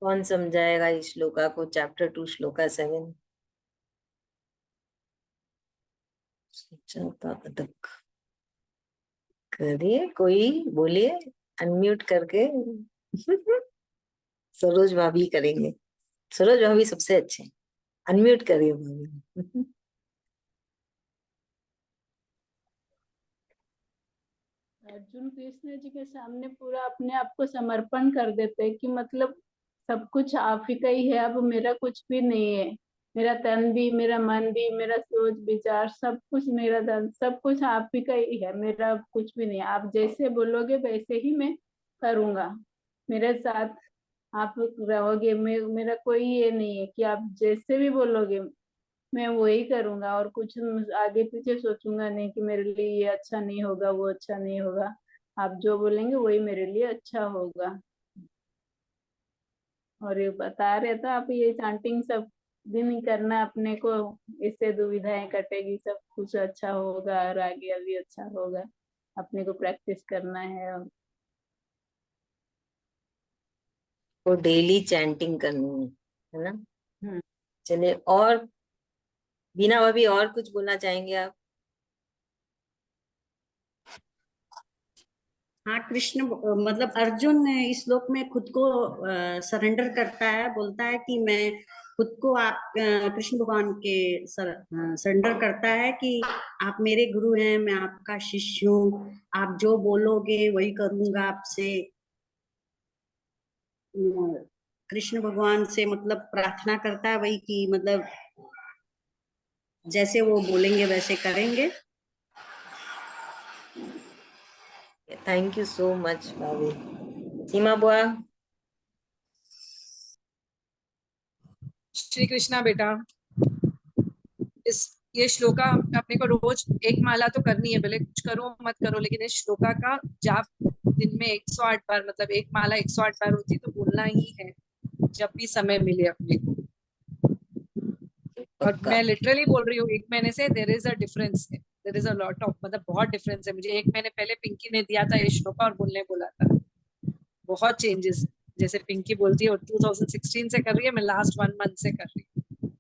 कौन समझाएगा इस श्लोका को, चैप्टर 2 श्लोका 7। तक करिए, कोई बोलिए, अनम्यूट करके। सरोज भाभी करेंगे। सरोज भाभी सबसे अच्छे, अनम्यूट करिए भाभी। अर्जुन कृष्ण जी के सामने पूरा अपने आप को समर्पण कर देते हैं कि मतलब सब कुछ आप ही का ही है, अब मेरा कुछ भी नहीं है। मेरा तन भी, मेरा मन भी, मेरा सोच विचार सब कुछ, मेरा धन सब कुछ आप ही का ही है, मेरा कुछ भी नहीं है। आप जैसे बोलोगे वैसे ही मैं करूंगा, मेरे साथ आप रहोगे। मेरा कोई ये नहीं है कि आप जैसे भी बोलोगे मैं वही करूंगा, और कुछ आगे पीछे सोचूंगा नहीं कि मेरे लिए ये अच्छा नहीं होगा, वो अच्छा नहीं होगा। आप जो बोलेंगे वही मेरे लिए अच्छा होगा। और ये बता रहे था आप, ये चांटिंग सब दिन ही करना अपने को, इससे दुविधाएं कटेगी, सब कुछ अच्छा होगा और आगे अभी अच्छा होगा। अपने को प्रैक्टिस करना है। और वो डेली चैंटिंग करनी है ना। हम्म। चलिए, और बीना भाभी और कुछ बोलना चाहेंगे आप? हाँ, कृष्ण मतलब अर्जुन इस श्लोक में खुद को सरेंडर करता है, बोलता है कि मैं खुद को आप कृष्ण भगवान के सरेंडर करता है कि आप मेरे गुरु हैं, मैं आपका शिष्य हूँ, आप जो बोलोगे वही करूंगा आपसे। कृष्ण भगवान से मतलब प्रार्थना करता है वही कि मतलब जैसे वो बोलेंगे वैसे करेंगे। थैंक यू सो मच भाभी। सीमा बुआ। श्री कृष्णा बेटा, इस ये श्लोका अपने को रोज एक माला तो करनी है, भले कुछ करो मत करो, लेकिन इस श्लोका का जाप दिन में 108 बार, मतलब एक माला 108 बार होती है, तो बोलना ही है जब भी समय मिले अपने को। और पक्का। मैं लिटरली बोल रही हूँ, एक महीने से देयर इज अ डिफरेंस है, there is a lot of, मतलब बहुत डिफरेंस है। मुझे एक महीने पहले पिंकी ने दिया था ये श्लोका और बोलने बोला था, बहुत चेंजेस। जैसे पिंकी बोलती है 2016 से कर रही है, मैं लास्ट 1 मंथ से कर रही हूँ।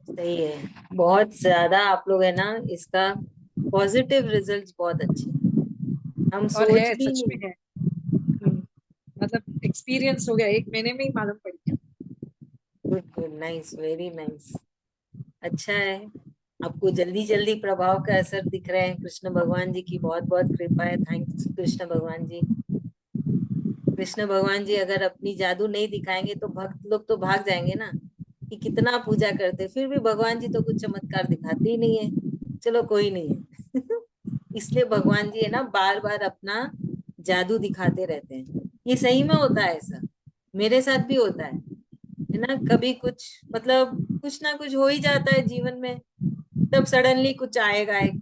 सही है, बहुत ज्यादा आप लोग है ना, इसका पॉजिटिव रिजल्ट्स बहुत अच्छे हैं। हम और सोच है, भी सच में नहीं। है, मतलब एक्सपीरियंस हो गया, एक महीने में ही मालूम पड़ गया। Good good, nice, very nice. अच्छा है, आपको जल्दी जल्दी प्रभाव का असर दिख रहे हैं। कृष्ण भगवान जी की बहुत बहुत कृपा है। थैंक्स कृष्ण भगवान जी। कृष्ण भगवान जी अगर अपनी जादू नहीं दिखाएंगे तो भक्त लोग तो भाग जाएंगे ना, कि कितना पूजा करते, फिर भी भगवान जी तो कुछ चमत्कार दिखाते ही नहीं है। चलो कोई नहीं है। इसलिए भगवान जी है ना, बार बार अपना जादू दिखाते रहते हैं। ये सही में होता है ऐसा, मेरे साथ भी होता है ना। कभी कुछ मतलब कुछ ना कुछ हो ही जाता है जीवन में, तब सडनली कुछ आएगा एक।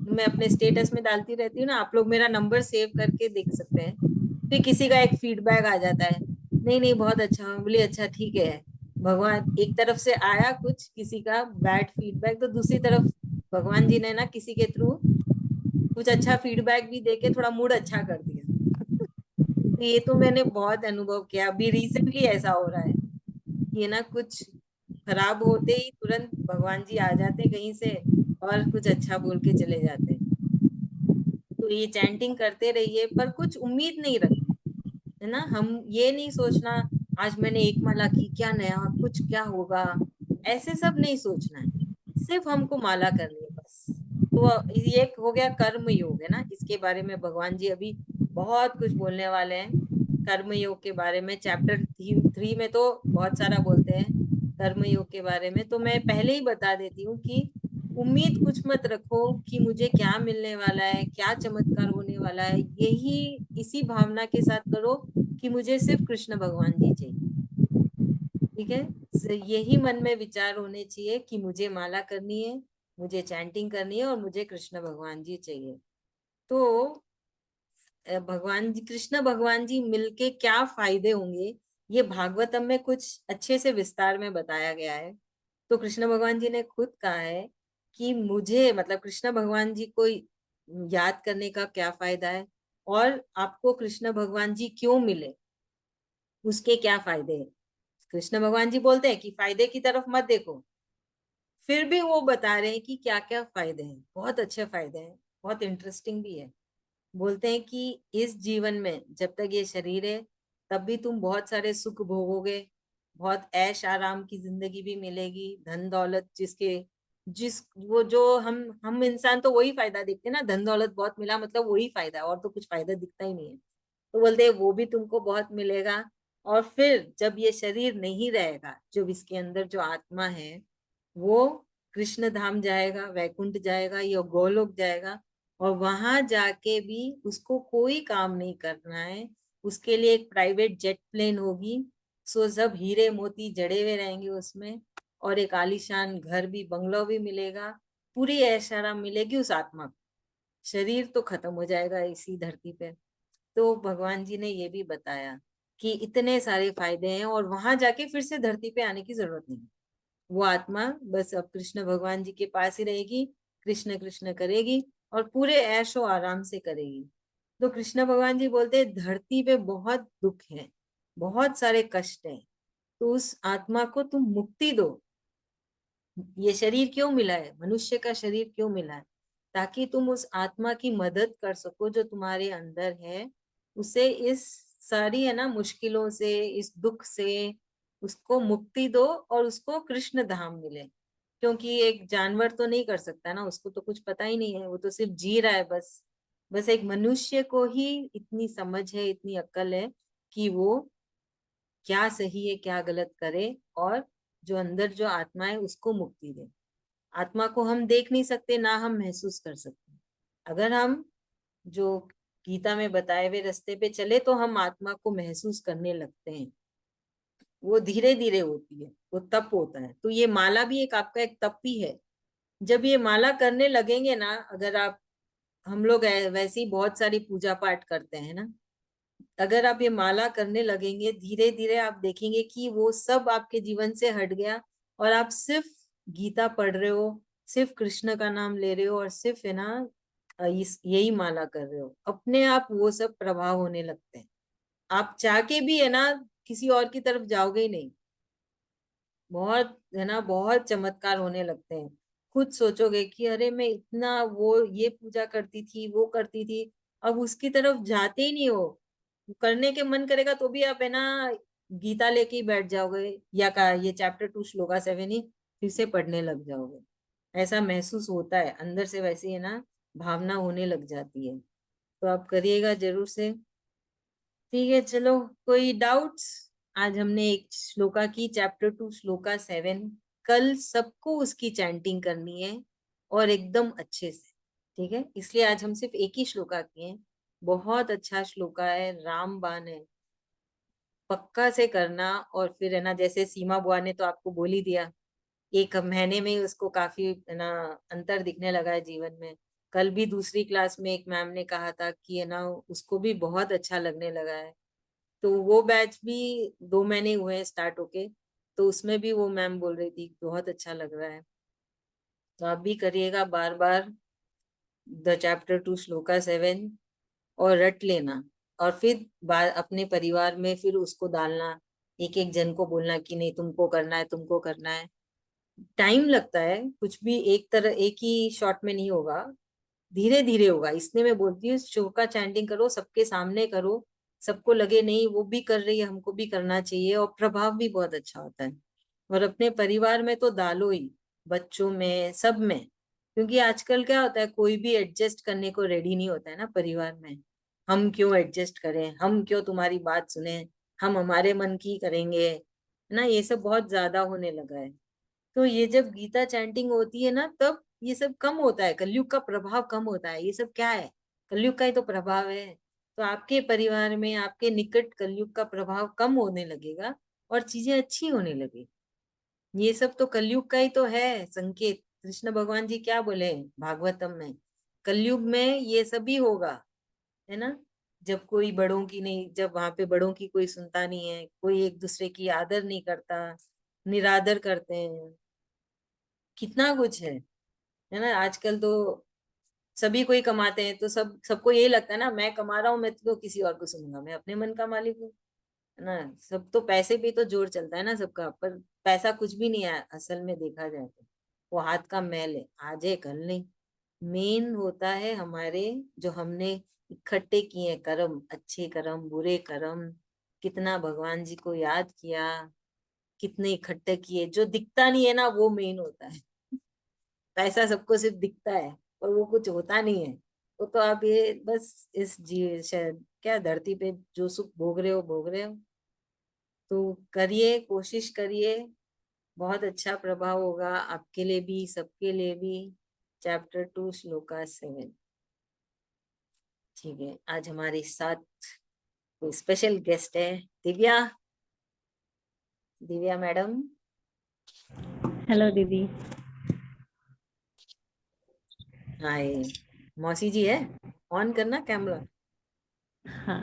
मैं अपने स्टेटस में डालती रहती हूँ ना, आप लोग मेरा नंबर सेव करके देख सकते हैं। फिर किसी का एक फीडबैक आ जाता है, नहीं नहीं बहुत अच्छा, मैं बोली अच्छा ठीक है। भगवान एक तरफ से आया कुछ किसी का बैड फीडबैक, तो दूसरी तरफ भगवान जी ने ना किसी के थ्रू कुछ अच्छा फीडबैक भी देके थोड़ा मूड अच्छा कर दिया। तो ये तो मैंने बहुत अनुभव किया, अभी रिसेंटली ऐसा हो रहा है। ये ना कुछ खराब होते ही तुरंत भगवान जी आ जाते हैं कहीं से, और कुछ अच्छा बोल के चले जाते हैं। तो ये चैंटिंग करते रहिए, पर कुछ उम्मीद नहीं रखनी है ना। हम ये नहीं सोचना आज मैंने एक माला की, क्या नया कुछ क्या होगा, ऐसे सब नहीं सोचना है। सिर्फ हमको माला करनी है बस। तो ये हो गया कर्म योग, है ना। इसके बारे में भगवान जी अभी बहुत कुछ बोलने वाले हैं। कर्म योग के बारे में चैप्टर 3 में तो बहुत सारा बोलते हैं कर्म योग के बारे में। तो मैं पहले ही बता देती हूँ कि उम्मीद कुछ मत रखो कि मुझे क्या मिलने वाला है, क्या चमत्कार होने वाला है। यही इसी भावना के साथ करो कि मुझे सिर्फ कृष्ण भगवान जी चाहिए। ठीक है, यही मन में विचार होने चाहिए कि मुझे माला करनी है, मुझे चैंटिंग करनी है, और मुझे कृष्ण भगवान जी चाहिए। तो भगवान जी, कृष्ण भगवान जी मिलके क्या फायदे होंगे, ये भागवतम में कुछ अच्छे से विस्तार में बताया गया है। तो कृष्ण भगवान जी ने खुद कहा है कि मुझे मतलब कृष्ण भगवान जी को याद करने का क्या फायदा है, और आपको कृष्ण भगवान जी क्यों मिले, उसके क्या फायदे हैं। कृष्ण भगवान जी बोलते हैं कि फायदे की तरफ मत देखो, फिर भी वो बता रहे हैं कि क्या क्या फायदे हैं, बहुत अच्छे फायदे हैं, बहुत इंटरेस्टिंग भी है। बोलते हैं कि इस जीवन में जब तक ये शरीर है तब भी तुम बहुत सारे सुख भोगोगे, बहुत ऐश आराम की जिंदगी भी मिलेगी, धन दौलत जिसके जिस वो जो हम इंसान तो वही फायदा देखते हैं ना, धन दौलत बहुत मिला मतलब वही फायदा, और तो कुछ फायदा दिखता ही नहीं है। तो बोलते हैं वो भी तुमको बहुत मिलेगा। और फिर जब ये शरीर नहीं रहेगा, जो इसके अंदर जो आत्मा है वो कृष्ण धाम जाएगा, वैकुंठ जाएगा या गोलोक जाएगा, और वहां जाके भी उसको कोई काम नहीं करना है। उसके लिए एक प्राइवेट जेट प्लेन होगी, सो सब हीरे मोती जड़े हुए रहेंगे उसमें, और एक आलीशान घर भी, बंगलो भी मिलेगा, पूरी ऐश आराम मिलेगी उस आत्मा को। शरीर तो खत्म हो जाएगा इसी धरती पे। तो भगवान जी ने ये भी बताया कि इतने सारे फायदे हैं, और वहां जाके फिर से धरती पे आने की जरूरत नहीं। वो आत्मा बस अब कृष्ण भगवान जी के पास ही रहेगी, कृष्ण कृष्ण करेगी और पूरे ऐशो आराम से करेगी। तो कृष्ण भगवान जी बोलते हैं धरती पे बहुत दुख है, बहुत सारे कष्ट है, तो उस आत्मा को तुम मुक्ति दो। ये शरीर क्यों मिला है, मनुष्य का शरीर क्यों मिला है, ताकि तुम उस आत्मा की मदद कर सको जो तुम्हारे अंदर है, उसे इस सारी है ना मुश्किलों से, इस दुख से उसको मुक्ति दो और उसको कृष्ण धाम मिले। क्योंकि एक जानवर तो नहीं कर सकता ना, उसको तो कुछ पता ही नहीं है, वो तो सिर्फ जी रहा है बस। बस एक मनुष्य को ही इतनी समझ है, इतनी अक्ल है कि वो क्या सही है क्या गलत करे, और जो अंदर जो आत्मा है उसको मुक्ति दे। आत्मा को हम देख नहीं सकते, ना हम महसूस कर सकते। अगर हम जो गीता में बताए हुए रास्ते पे चले तो हम आत्मा को महसूस करने लगते हैं। वो धीरे धीरे होती है, वो तप होता है। तो ये माला भी एक आपका एक तप ही है। जब ये माला करने लगेंगे ना, अगर आप, हम लोग वैसे ही बहुत सारी पूजा पाठ करते हैं ना, अगर आप ये माला करने लगेंगे धीरे धीरे आप देखेंगे कि वो सब आपके जीवन से हट गया, और आप सिर्फ गीता पढ़ रहे हो, सिर्फ कृष्ण का नाम ले रहे हो, और सिर्फ है ना इस यही माला कर रहे हो, अपने आप वो सब प्रभाव होने लगते हैं। आप चाह के भी है ना किसी और की तरफ जाओगे ही नहीं। बहुत है ना, बहुत चमत्कार होने लगते हैं। खुद सोचोगे कि अरे मैं इतना वो ये पूजा करती थी, वो करती थी, अब उसकी तरफ जाते ही नहीं हो। करने के मन करेगा तो भी आप है ना गीता लेके ही बैठ जाओगे, या का ये चैप्टर 2 श्लोका 7 ही फिर से पढ़ने लग जाओगे। ऐसा महसूस होता है अंदर से, वैसे है ना भावना होने लग जाती है। तो आप करिएगा जरूर से। ठीक है, चलो, कोई डाउट्स? आज हमने एक श्लोका की, चैप्टर 2 श्लोका 7। कल सबको उसकी चैंटिंग करनी है, और एकदम अच्छे से। ठीक है, इसलिए आज हम सिर्फ एक ही श्लोका किए हैं। बहुत अच्छा श्लोका है, रामबाण है, पक्का से करना। और फिर है ना, जैसे सीमा बुआ ने तो आपको बोल ही दिया, 1 महीने में ही उसको काफी है ना अंतर दिखने लगा है जीवन में। कल भी दूसरी क्लास में एक मैम ने कहा था कि है ना उसको भी बहुत अच्छा लगने लगा है। तो वो बैच भी 2 महीने हुए हैं स्टार्ट होके, तो उसमें भी वो मैम बोल रही थी बहुत अच्छा लग रहा है। तो आप भी करिएगा बार बार द चैप्टर 2 श्लोका 7, और रट लेना। और फिर अपने परिवार में फिर उसको डालना, एक एक जन को बोलना कि नहीं तुमको करना है, तुमको करना है। टाइम लगता है, कुछ भी एक तरह एक ही शॉट में नहीं होगा, धीरे धीरे होगा। इसलिए मैं बोलती हूँ शिव का चैंटिंग करो, सबके सामने करो, सबको लगे नहीं वो भी कर रही है, हमको भी करना चाहिए, और प्रभाव भी बहुत अच्छा होता है। और अपने परिवार में तो डालो ही, बच्चों में, सब में। क्योंकि आजकल क्या होता है, कोई भी एडजस्ट करने को रेडी नहीं होता है ना परिवार में। हम क्यों एडजस्ट करें, हम क्यों तुम्हारी बात सुने, हम हमारे मन की करेंगे, है ना, ये सब बहुत ज्यादा होने लगा है। तो ये जब गीता चैंटिंग होती है ना, तब ये सब कम होता है, कलयुग का प्रभाव कम होता है। ये सब क्या है, कलयुग का ही तो प्रभाव है। तो आपके परिवार में, आपके निकट कलयुग का प्रभाव कम होने लगेगा, और चीजें अच्छी होने लगेगी। ये सब तो कलयुग का ही तो है संकेत। कृष्ण भगवान जी क्या बोले भागवतम में, कलयुग में ये सभी होगा, है ना। जब कोई बड़ों की नहीं, जब वहां पे बड़ों की कोई सुनता नहीं है, कोई एक दूसरे की आदर नहीं करता, निरादर करते हैं, कितना कुछ है ना। आजकल तो सभी कोई कमाते हैं, तो सबको यही लगता है ना, मैं कमा रहा हूँ, मैं तो किसी और को सुनूंगा, मैं अपने मन का मालिक हूँ, है ना। सब तो पैसे पे तो जोर चलता है ना सबका, पर पैसा कुछ भी नहीं है असल में देखा जाए तो। वो हाथ का मैल है, आज है कल नहीं। मेन होता है हमारे जो हमने इकट्ठे किए कर्म, अच्छे कर्म बुरे कर्म, कितना भगवान जी को याद किया, कितने इकट्ठे किए, जो दिखता नहीं है ना वो मेन होता है। पैसा सबको सिर्फ दिखता है, पर वो कुछ होता नहीं है। वो तो आप ये बस इस जी शायद क्या धरती पे जो सुख भोग रहे हो भोग रहे हो। तो करिए, कोशिश करिए, बहुत अच्छा प्रभाव होगा आपके लिए भी, सबके लिए भी। चैप्टर 2 श्लोका 7। ठीक है, आज हमारे साथ कोई स्पेशल गेस्ट है, दिव्या। दिव्या मैडम। हेलो दीदी। हाय। मौसी जी है, ऑन करना कैमरा। हाँ,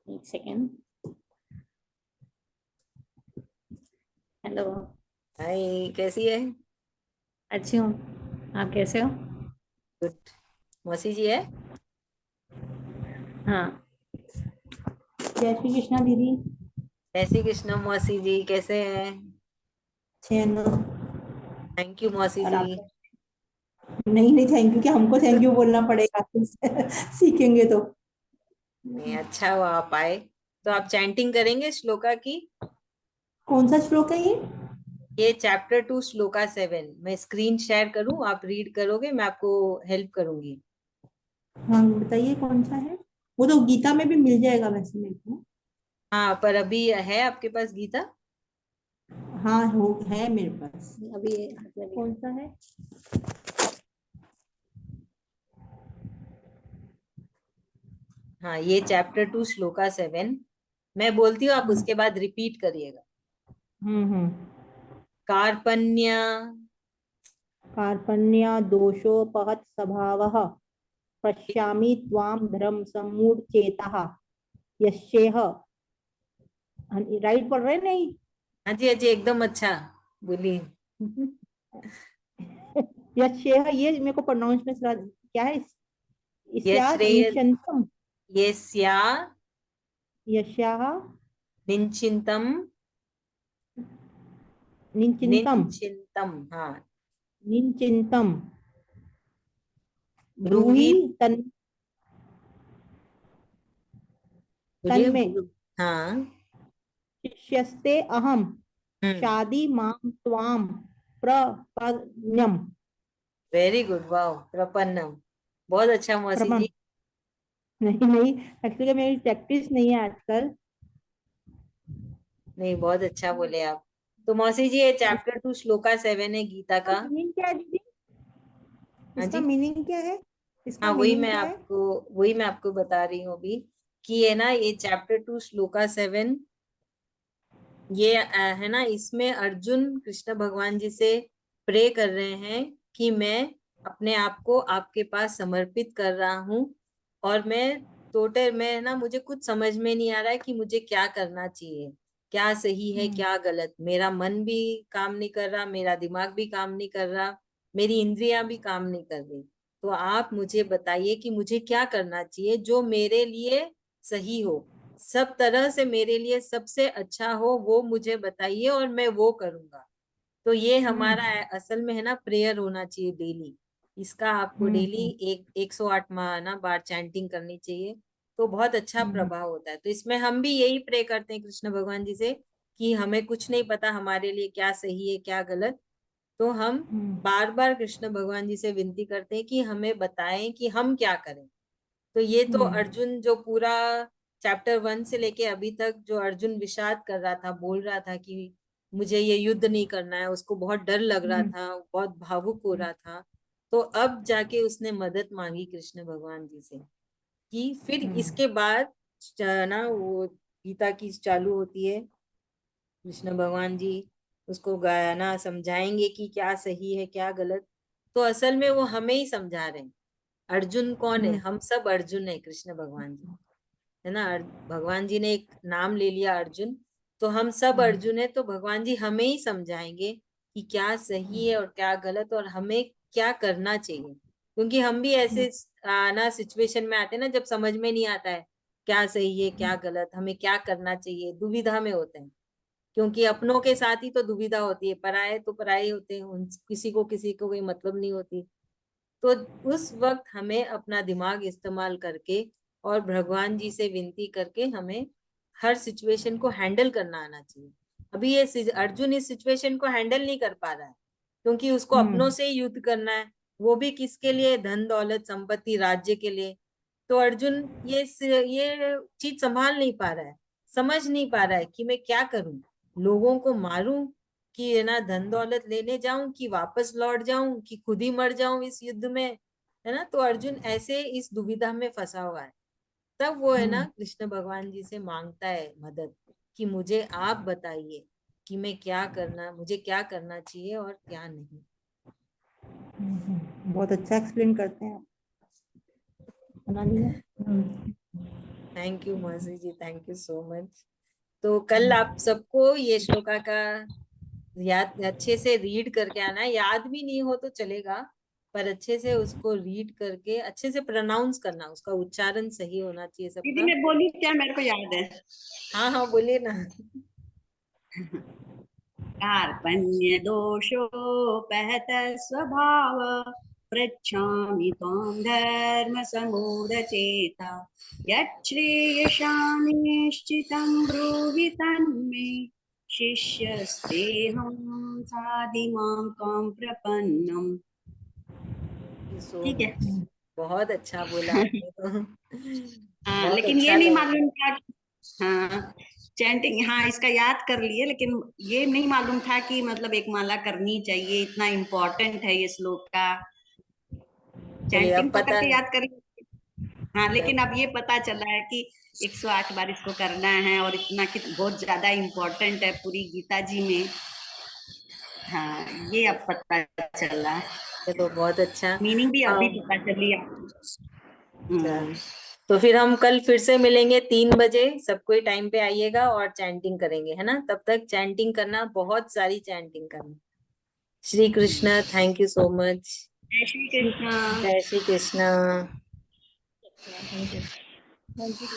एक सेकेंड। हेलो। हाय, कैसी है? अच्छी हूँ, आप कैसे हो? गुड। मौसी जी है। हाँ। जय श्री कृष्णा दीदी। जय श्री कृष्ण मौसी जी, कैसे हैं? अच्छे हैं ना? थैंक यू मौसी और जी। आप? नहीं नहीं, थैंक यू, क्या हमको थैंक यू बोलना पड़ेगा? सीखेंगे तो। नहीं, अच्छा हुआ आप आए। तो आप चैंटिंग करेंगे श्लोका की। कौन सा श्लोक है ये? ये चैप्टर 2 श्लोका 7, मैं स्क्रीन शेयर करूं, आप रीड करोगे, मैं आपको हेल्प करूंगी। हाँ बताइए कौन सा है। वो तो गीता में भी मिल जाएगा वैसे मेरे को। हाँ, पर अभी है आपके पास गीता? हाँ हो है मेरे पास अभी। कौन सा है? हाँ, ये चैप्टर 2 श्लोका 7, मैं बोलती हूँ, आप उसके बाद रिपीट करिएगा। हम्म। कार्पण्य। कार्पण्य दोषोपहत स्वभावः पश्यामि त्वां धर्म सम्मूढ़चेतः यस्येह। राइट पढ़ रहे नहीं? हाँ जी, हाँ जी, एकदम अच्छा बोलिए। यस्येह, ये मेरे को प्रोनाउंस में क्या है? ये इसया श्रेय। निश्चिंतम। ये स्या। यस्याः निश्चिंतम। निश्चिंतम। निश्चिंतम, हाँ। निश्चिंतम ब्रूहि ब्रूहि। तन बोलिए तन्मे हाँ। शिष्यस्ते अहम हम्म। शादी मां त्वां प्रपन्नम। वेरी गुड, वाओ, प्रपन्नम। बहुत अच्छा मौसी प्रपन्न। जी। नहीं नहीं, एक्चुअली मेरी प्रैक्टिस नहीं है आजकल। नहीं, बहुत अच्छा बोले आप। तो मौसी जी, ये चैप्टर 2 श्लोका 7 है गीता इसका का। मीनिंग क्या है दीदी? हाँ इसका जी। मीनिंग क्या है? इसका हाँ, वही मीनिंग मैं क्या है? आपको वही मैं आपको बता रही हूँ अभी, कि ये ना, ये चैप्टर 2 श्लोका 7, ये है ना, इसमें अर्जुन कृष्ण भगवान जी से प्रे कर रहे हैं कि मैं अपने आप को आपके पास समर्पित कर रहा हूँ, और मैं टोटल, मैं ना, मुझे कुछ समझ में नहीं आ रहा है कि मुझे क्या करना चाहिए, क्या सही है हम्म। क्या गलत। मेरा मन भी काम नहीं कर रहा, मेरा दिमाग भी काम नहीं कर रहा, मेरी इंद्रियां भी काम नहीं कर रही। तो आप मुझे बताइए कि मुझे क्या करना चाहिए जो मेरे लिए सही हो, सब तरह से मेरे लिए सबसे अच्छा हो, वो मुझे बताइए और मैं वो करूंगा। तो ये हमारा हम्म। असल में है ना, प्रेयर होना चाहिए डेली। इसका आपको डेली हम्म। एक 108 ना बार चैंटिंग करनी चाहिए, तो बहुत अच्छा हम्म। प्रभाव होता है। तो इसमें हम भी यही प्रे करते हैं कृष्ण भगवान जी से, कि हमें कुछ नहीं पता हमारे लिए क्या सही है क्या गलत, तो हम हम्म। बार बार कृष्ण भगवान जी से विनती करते हैं कि हमें बताएं कि हम क्या करें। तो ये तो हम्म। अर्जुन जो पूरा चैप्टर 1 से लेके अभी तक जो अर्जुन विषाद कर रहा था, बोल रहा था कि मुझे ये युद्ध नहीं करना है, उसको बहुत डर लग रहा हम्म। था, बहुत भावुक हो रहा था। तो अब जाके उसने मदद मांगी कृष्ण भगवान जी से, कि फिर हम्म। इसके बाद ना वो गीता की चालू होती है, कृष्ण भगवान जी उसको गाना समझाएंगे कि क्या सही है क्या गलत। तो असल में वो हमें ही समझा रहे हैं। अर्जुन कौन है? हम्म। हम सब अर्जुन है, कृष्ण भगवान जी, है ना। भगवान जी ने एक नाम ले लिया अर्जुन, तो हम सब अर्जुन है, तो भगवान जी हमें ही समझाएंगे कि क्या सही है और क्या गलत और हमें क्या करना चाहिए। क्योंकि हम भी ऐसे ना सिचुएशन में आते हैं ना जब समझ में नहीं आता है क्या सही है क्या गलत, हमें क्या करना चाहिए, दुविधा में होते हैं। क्योंकि अपनों के साथ ही तो दुविधा होती है, पराये तो पराये होते हैं, किसी को कोई मतलब नहीं होती। तो उस वक्त हमें अपना दिमाग इस्तेमाल करके और भगवान जी से विनती करके हमें हर सिचुएशन को हैंडल करना आना चाहिए। अभी ये अर्जुन इस सिचुएशन को हैंडल नहीं कर पा रहा है क्योंकि उसको अपनों से ही युद्ध करना है, वो भी किसके लिए, धन दौलत संपत्ति राज्य के लिए। तो अर्जुन ये चीज संभाल नहीं पा रहा है, समझ नहीं पा रहा है कि मैं क्या करूं, लोगों को मारूं कि है ना धन दौलत लेने जाऊं कि वापस लौट जाऊं कि खुद ही मर जाऊं इस युद्ध में, है ना। तो अर्जुन ऐसे इस दुविधा में फंसा हुआ है। तब वो है ना कृष्ण भगवान जी से मांगता है मदद कि मुझे आप बताइए कि मैं क्या करना, मुझे क्या करना चाहिए और क्या नहीं। बहुत अच्छा एक्सप्लेन करते हैं आप। बना लिया। थैंक यू मासी जी, थैंक यू सो मच। तो कल आप सबको ये श्लोका का याद अच्छे से रीड करके आना है, याद भी नहीं हो तो चलेगा, पर अच्छे से उसको रीड करके अच्छे से प्रोनाउंस करना, उसका उच्चारण सही होना चाहिए दीदी सबका। मैं बोली क्या, मेरे को याद है। हाँ हाँ बोलिए ना। कार्पण्य दोषोपहत स्वभाव, पृच्छामि त्वां धर्म समूढचेता, यच्छ्रेयशामि ब्रूहि तन्मे, शिष्यस्तेऽहं साधि मां त्वां प्रपन्नम्। सो ठीक है। मच, बहुत अच्छा बोला आपने तो। हाँ, बहुत लेकिन ये अच्छा नहीं लगा। मालूम था हाँ चैंटिंग, हाँ इसका याद कर लिए, लेकिन ये नहीं मालूम था कि मतलब एक माला करनी चाहिए, इतना इम्पोर्टेंट है ये श्लोक का। चलिए अब चैंटिंग तो पता करके है। याद कर, हाँ लेकिन तब अब ये पता चला है कि 108 बार इसको करना है और इतना कि बहुत ज्यादा इम्पोर्टेंट है पूरी गीता जी में। हाँ ये अब पता चला, चलो बहुत अच्छा। मीनिंग भी अभी हाँ पता चली आपको। अच्छा, तो फिर हम कल फिर से मिलेंगे 3 बजे, सब कोई टाइम पे आइएगा और चैंटिंग करेंगे, है ना। तब तक चैंटिंग करना, बहुत सारी चैंटिंग करना। Shri Krishna, thank you so much. जय श्री कृष्ण। जय Shri Krishna. Thank you. Thank you.